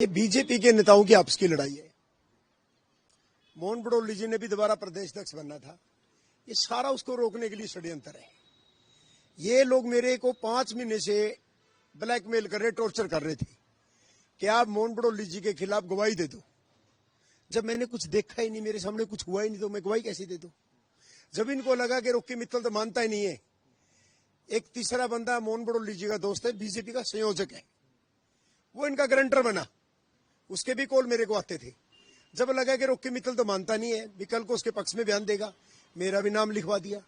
BJP के नेताओं की आपस की लड़ाई है। मोहन बड़ौली जी ने भी दोबारा प्रदेश अध्यक्ष बनना था। ये सारा उसको रोकने के लिए षड्यंत्र है। ये लोग मेरे को 5 महीने से ब्लैकमेल कर रहे, टॉर्चर कर रहे थे कि आप मोहन बड़ौली जी के खिलाफ गवाही दे दो। जब मैंने कुछ देखा ही नहीं, मेरे सामने कुछ हुआ ही नहीं, तो मैं गवाही कैसे दे दूं? जब इनको लगा कि रॉकी मित्तल तो मानता ही नहीं है, एक तीसरा बंदा मोहन बड़ौली जी का दोस्त है, बीजेपी का संयोजक है, वो इनका गारंटर बना। उसके भी कॉल मेरे को आते थे। जब लगा कि रॉकी मित्तल तो मानता नहीं है, विकल को उसके पक्ष में बयान देगा, मेरा भी नाम लिखवा दिया।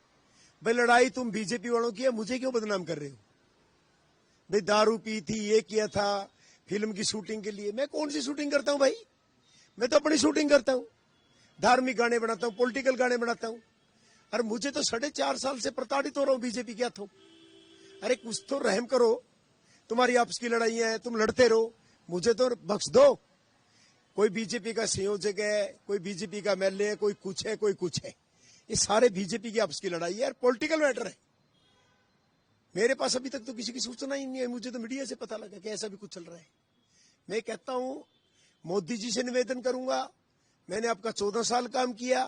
भाई लड़ाई तुम बीजेपी वालों की है, मुझे क्यों बदनाम कर रहे हो? भाई दारू पी थी, ये किया था फिल्म की शूटिंग के लिए। मैं कौन सी शूटिंग करता हूं भाई? मैं तो अपनी शूटिंग करता हूं, धार्मिक गाने बनाता हूं, पॉलिटिकल गाने बनाता हूं। अरे मुझे तो 4.5 साल से प्रताड़ित हो रहा हूं बीजेपी के हाथों। अरे कुछ तो रहम करो। तुम्हारी आपस की लड़ाइयां हैं, तुम लड़ते रहो, मुझे तो बख्श दो। कोई बीजेपी का संयोजक है, कोई बीजेपी का एमएलए है, कोई कुछ है, कोई कुछ है। ये सारे बीजेपी की आपस की लड़ाई है, पॉलिटिकल मैटर है। मेरे पास अभी तक तो किसी की सूचना ही नहीं है। मुझे तो मीडिया से पता लगा कि ऐसा भी कुछ चल रहा है। मैं कहता हूं, मोदी जी से निवेदन करूंगा, मैंने आपका 14 साल काम किया,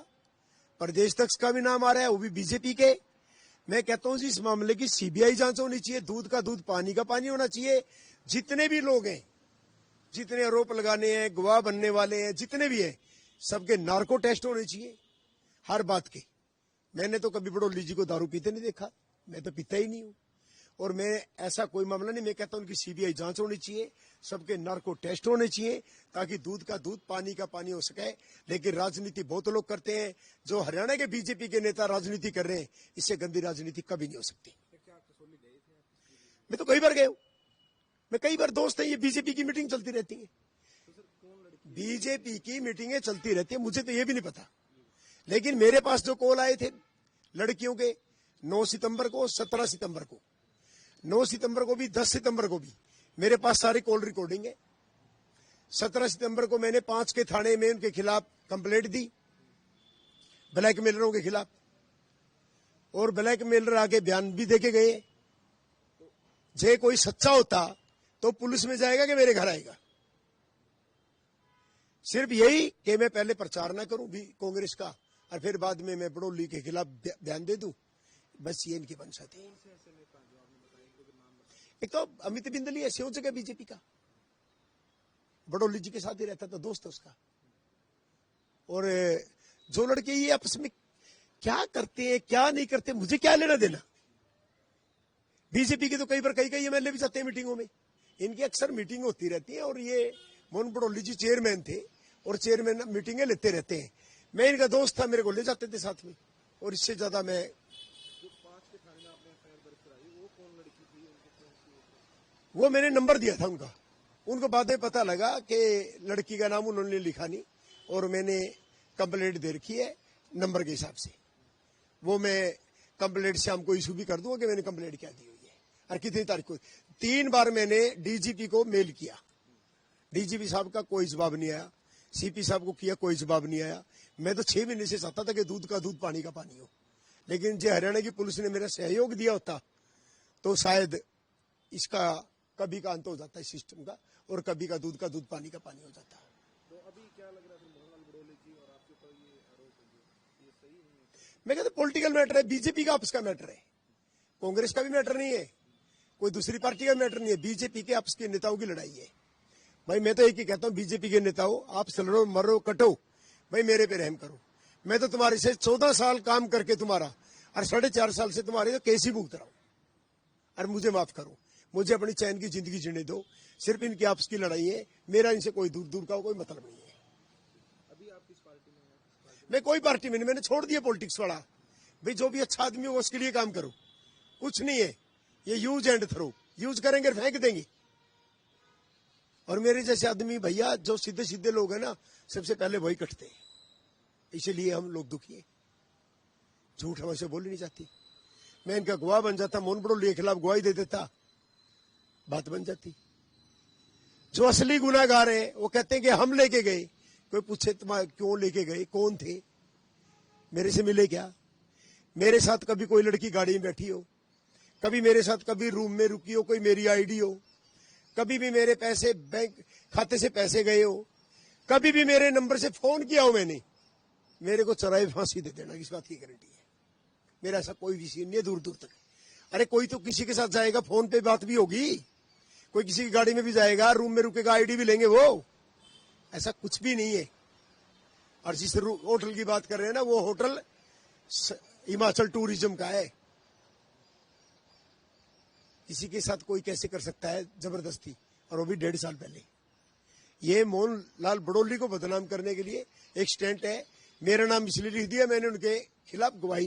प्रदेश अध्यक्ष का भी नाम आ रहा है, वो भी बीजेपी के। मैं कहता हूं जी, इस मामले की सीबीआई जांच होनी चाहिए, दूध का दूध पानी का पानी होना चाहिए। जितने भी लोग हैं, जितने आरोप लगाने हैं, गवाह बनने वाले हैं, जितने भी हैं, सबके नार्को टेस्ट होने चाहिए हर बात के। मैंने तो कभी बड़ौली जी को दारू पीते नहीं देखा, मैं तो पीता ही नहीं हूं। और मैं ऐसा कोई मामला नहीं, मैं कहता हूं उनकी सीबीआई जांच होनी चाहिए, सबके नार्को टेस्ट होने चाहिए, ताकि दूध का दूध पानी का पानी हो सके। लेकिन राजनीति बहुत लोग करते हैं, जो हरियाणा के बीजेपी के नेता राजनीति कर रहे हैं, इससे गंदी राजनीति कभी नहीं हो सकती। मैं तो कई बार गया हूं, मैं कई बार, दोस्त है, ये बीजेपी की मीटिंग चलती रहती है, बीजेपी की मीटिंगें चलती रहती है, मुझे तो ये भी नहीं पता। लेकिन मेरे पास जो कॉल आए थे लड़कियों के 9 सितंबर को, 17 सितंबर को, 9 सितंबर को भी, 10 सितंबर को भी मेरे पास सारी कॉल रिकॉर्डिंग है। 17 सितंबर को मैंने 5 के थाने में उनके खिलाफ कंप्लेंट दी, ब्लैकमेलरों के खिलाफ, और ब्लैकमेलर आके बयान भी देके गए। जे कोई सच्चा होता तो पुलिस में जाएगा कि मेरे घर आएगा? सिर्फ यही कि मैं पहले प्रचार ना करूं भी कांग्रेस का, और फिर बाद में मैं बड़ौली के खिलाफ बयान दे दूं, बस ये इनकी मंशा थी। एक तो अमित बिंदल ही संयोजक है बीजेपी का, बड़ौली जी के साथ ही रहता था, दोस्त है उसका। और जो लड़के ये आपस में क्या करते हैं, क्या नहीं करते, मुझे क्या लेना देना? बीजेपी के तो कई बार कई एमएलए भी जाते हैं मीटिंगों में, इनकी अक्सर मीटिंग होती रहती है। और ये मोहन बड़ौली जी चेयरमैन थे, और चेयरमैन मीटिंगें लेते रहते हैं। मैं इनका दोस्त था, मेरे को ले जाते थे साथ में, और इससे ज्यादा मैं। वो मैंने नंबर दिया था उनका, उनको बाद में पता लगा कि लड़की का नाम उन्होंने लिखा नहीं, और मैंने कंप्लेंट दे रखी है नंबर के हिसाब से। वो मैं कंप्लेंट शाम को इशू भी कर दूंगा कि मैंने कंप्लेंट क्या दी हुई है, और कितनी तारीख को। 3 बार मैंने डीजीपी को मेल किया, डीजीपी साहब का कोई जवाब नहीं आया, सीपी साहब को किया, कोई जवाब नहीं आया। मैं तो 6 महीने से चाहता था कि दूध का दूध पानी का पानी हो। लेकिन जो हरियाणा की पुलिस ने मेरा सहयोग दिया होता, तो शायद इसका कभी का अंत हो जाता है सिस्टम का, और कभी का दूध पानी का पानी हो जाता। तो अभी क्या लग रहा है मोहन बड़ौली जी और आपके ऊपर ये आरोप है, ये सही नहीं है? मैं कहता पॉलिटिकल मैटर है, बीजेपी का आपस का मैटर है, कांग्रेस का भी मैटर नहीं है, कोई दूसरी पार्टी का मैटर नहीं है, बीजेपी के आपस के नेताओं की लड़ाई है। भाई मैं तो एक ही कहता हूं, बीजेपी के नेताओं, आप लड़ो, मरो, कटो, भाई मेरे पे रहम करो। मैं तो तुम्हारे से 14 साल काम करके तुम्हारा, और 4.5 साल से तुम्हारे तो केस ही भुगत रहा हूं, और मुझे माफ करो, मुझे अपनी चैन की जिंदगी जीने दो। सिर्फ इनकी आपस की लड़ाई है, मेरा इनसे कोई दूर दूर का कोई मतलब नहीं है। अभी आप किस पार्टी में हैं? मैं कोई पार्टी में नहीं, मैंने छोड़ दिया पॉलिटिक्स वाला। भाई जो भी अच्छा आदमी हो उसके लिए काम करो, कुछ नहीं है ये यूज एंड थ्रो, यूज करेंगे फेंक देंगे। और मेरे जैसे आदमी भैया, जो सीधे सीधे लोग हैं ना, सबसे पहले वही कटते हैं, इसीलिए हम लोग दुखी है। झूठ हमसे बोली नहीं जाती। मैं इनका गवाह बन जाता, मोहन बड़ौली के खिलाफ गवाही दे देता, बात बन जाती। जो असली गुनाहगार है वो कहते हैं कि हम लेके गए। कोई पूछे तुम्हारे क्यों लेके गए, कौन थे, मेरे से मिले क्या? मेरे साथ कभी कोई लड़की गाड़ी में बैठी हो, कभी मेरे साथ कभी रूम में रुकी हो, कोई मेरी आईडी हो, कभी भी मेरे पैसे बैंक खाते से पैसे गए हो, कभी भी मेरे नंबर से फोन किया हो मैंने, मेरे को चौराहे फांसी दे देना, इस बात की गारंटी है। मेरा ऐसा कोई विषय नहीं है दूर दूर तक। अरे कोई तो किसी के साथ जाएगा, फोन पे बात भी होगी, कोई किसी की गाड़ी में भी जाएगा, रूम में रुकेगा, आईडी भी लेंगे, वो ऐसा कुछ भी नहीं है। और जिस होटल की बात कर रहे हैं ना, वो होटल हिमाचल टूरिज्म का है। किसी के साथ कोई कैसे कर सकता है जबरदस्ती, और वो भी 1.5 साल पहले। ये मोहन लाल बड़ौली को बदनाम करने के लिए एक स्टैंड है। मेरा नाम इसलिए लिख दिया, मैंने उनके खिलाफ गवाही